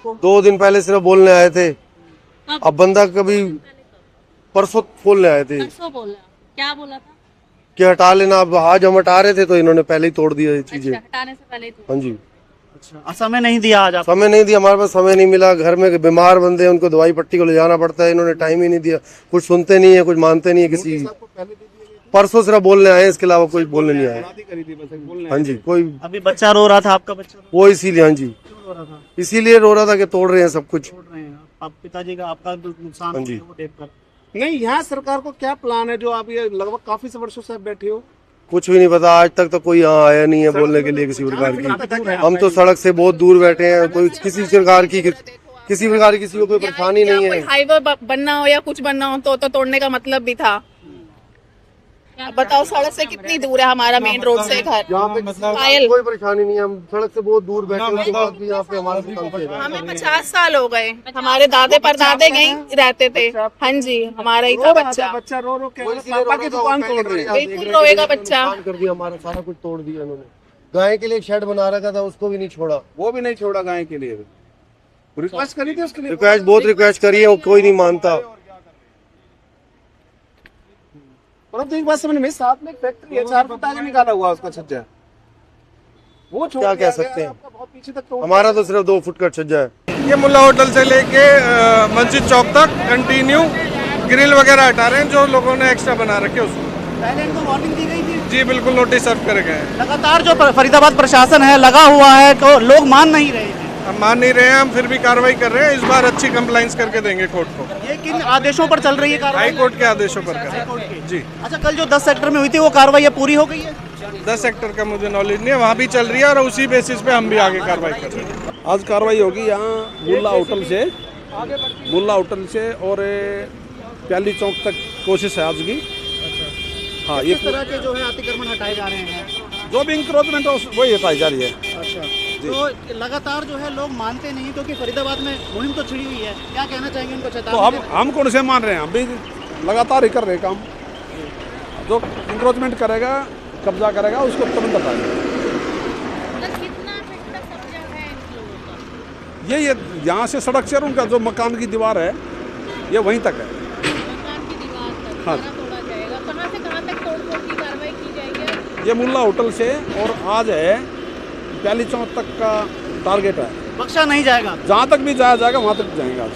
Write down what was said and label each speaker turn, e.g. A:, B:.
A: आपको?
B: 2 दिन पहले सिर्फ बोलने आए थे। अब बंदा कभी परसों बोलने आए थे
C: परसों बोला, क्या बोला था?
B: कि हटा लेना। अब आज हम हटा रहे थे तो इन्होंने पहले ही तोड़ दिया ये चीजें।
C: अच्छा, हटाने से पहले ही तो।
B: हाँ जी,
A: अच्छा, समय नहीं दिया आज आप?
B: समय नहीं दिया, हमारे पास समय नहीं मिला। घर में बीमार बंदे हैं, उनको दवाई पट्टी को ले जाना पड़ता है, इन्होंने टाइम ही नहीं दिया। कुछ सुनते नहीं है, कुछ मानते नहीं है किसी। परसों सिर्फ बोलने आए, इसके अलावा कोई बोलने नहीं आया। हाँ जी, कोई
A: अभी बच्चा रो रहा था, आपका बच्चा
B: वो इसीलिए, हाँ जी,
A: क्यों रो रहा था?
B: इसीलिए रो रहा था कि तोड़ रहे हैं सब कुछ।
A: छोड़ रहे हैं आप पिताजी का, आपका नुकसान
B: हाँ
A: हो
B: जी।
A: गया वो देखकर।
D: नहीं, यहाँ सरकार को क्या प्लान है जो आप ये लगभग काफी से वर्षों से आप बैठे हो?
B: कुछ भी नहीं पता, आज तक तो कोई यहाँ आया नहीं है बोलने के लिए किसी प्रकार की। हम तो सड़क से बहुत दूर बैठे हैं, कोई किसी प्रकार की किसी को कोई परेशानी नहीं है।
E: हाईवे बनना हो या कुछ बनना हो तो तोड़ने का मतलब भी था। अब बताओ सड़क से कितनी दूर है हमारा मेन रोड से घर।
B: यहाँ पे
E: पायल,
B: कोई परेशानी नहीं है, हम सड़क से बहुत दूर बैठे हैं, उसके बाद भी यहाँ पे हमारे
E: हमें 50 साल हो गए, हमारे दादे परदादे यहीं रहते थे। हाँ जी, हमारा ही था बच्चा।
D: बच्चा रो रो के पापा की दुकान तोड़ रहे हैं।
E: बिल्कुल रोएगा बच्चा।
B: कर दिया, हमारा सारा कुछ तोड़ दिया इन्होंने। गाय के लिए एक शेड बना रखा था, उसको भी नहीं छोड़ा।
D: वो भी नहीं छोड़ा गाय के लिए। रिक्वेस्ट करी थी उसके लिए?
B: रिक्वेस्ट बहुत रिक्वेस्ट करी है, वो कोई नहीं मानता।
D: परंतु एक बात समझ में, साथ में एक फैक्ट्री है, 4 फुट आगे निकाला हुआ उसका छज्जा। वो छोड़
B: क्या
D: दिया
B: कह सकते
D: गया,
B: हैं?
D: आपका बहुत पीछे तक तोड़
B: हमारा तो सिर्फ 2 फुट का छज्जा है।
F: ये मुल्ला होटल से लेके मस्जिद चौक तक कंटिन्यू ग्रिल वगैरह हटा रहे हैं, जो लोगों ने एक्स्ट्रा बना रखे उसको।
A: पहले इनको वार्निंग दी गई थी?
F: जी बिल्कुल, नोटिस सर्व करे गए हैं।
A: लगातार जो फरीदाबाद प्रशासन है लगा हुआ है तो लोग मान नहीं रहे हैं।
F: हम मान नहीं रहे हैं, हम फिर भी कार्रवाई कर रहे हैं। इस बार अच्छी कंप्लाइंस करके देंगे कोर्ट को।
A: ये किन आदेशों पर चल रही है कार्रवाई?
F: हाई कोर्ट के आदेशों पर करें। जी,
A: अच्छा, कल जो 10 सेक्टर में हुई थी वो कार्रवाई अब पूरी हो गई है?
F: 10 सेक्टर का मुझे नॉलेज नहीं है, वहाँ भी चल रही है और उसी बेसिस पे हम भी आगे कार्रवाई कर रहे हैं।
G: आज कार्रवाई होगी यहाँ मुल्ला होटल से और प्याली चौक तक कोशिश है आज की। हाँ, ये
A: किस तरह के जो है अतिक्रमण हटाए जा रहे हैं?
G: जो भी इंक्रोचमेंट है वही हटाई जा रही है।
A: अच्छा, तो लगातार जो है लोग मानते नहीं, क्योंकि फरीदाबाद में मुहिम तो छिड़ी हुई है। क्या कहना चाहेंगे उनको?
G: तो
A: चेतावनी
G: हम कौन से मान रहे हैं, हम भी लगातार ही कर रहे हैं काम। जो इंक्रोचमेंट करेगा, कब्जा करेगा, उसको तुरंत हटाएंगे।
C: मतलब कितना फीट तक कब्जा है इन लोगों का?
G: ये यहाँ से सड़क से उनका जो मकान की दीवार है ये वहीं तक है।
C: मकान की दीवार तक
G: हाँ।
C: सारा तोड़ा जाएगा। कहाँ से कहाँ तक तोड़-फोड़ की कार्रवाई की जाएगी?
G: ये मुल्ला होटल से और आज है प्याली चौक तक का टारगेट है।
A: बख्शा नहीं जाएगा।
G: जहाँ तक भी जाया जाएगा वहाँ तक जाएंगे आज।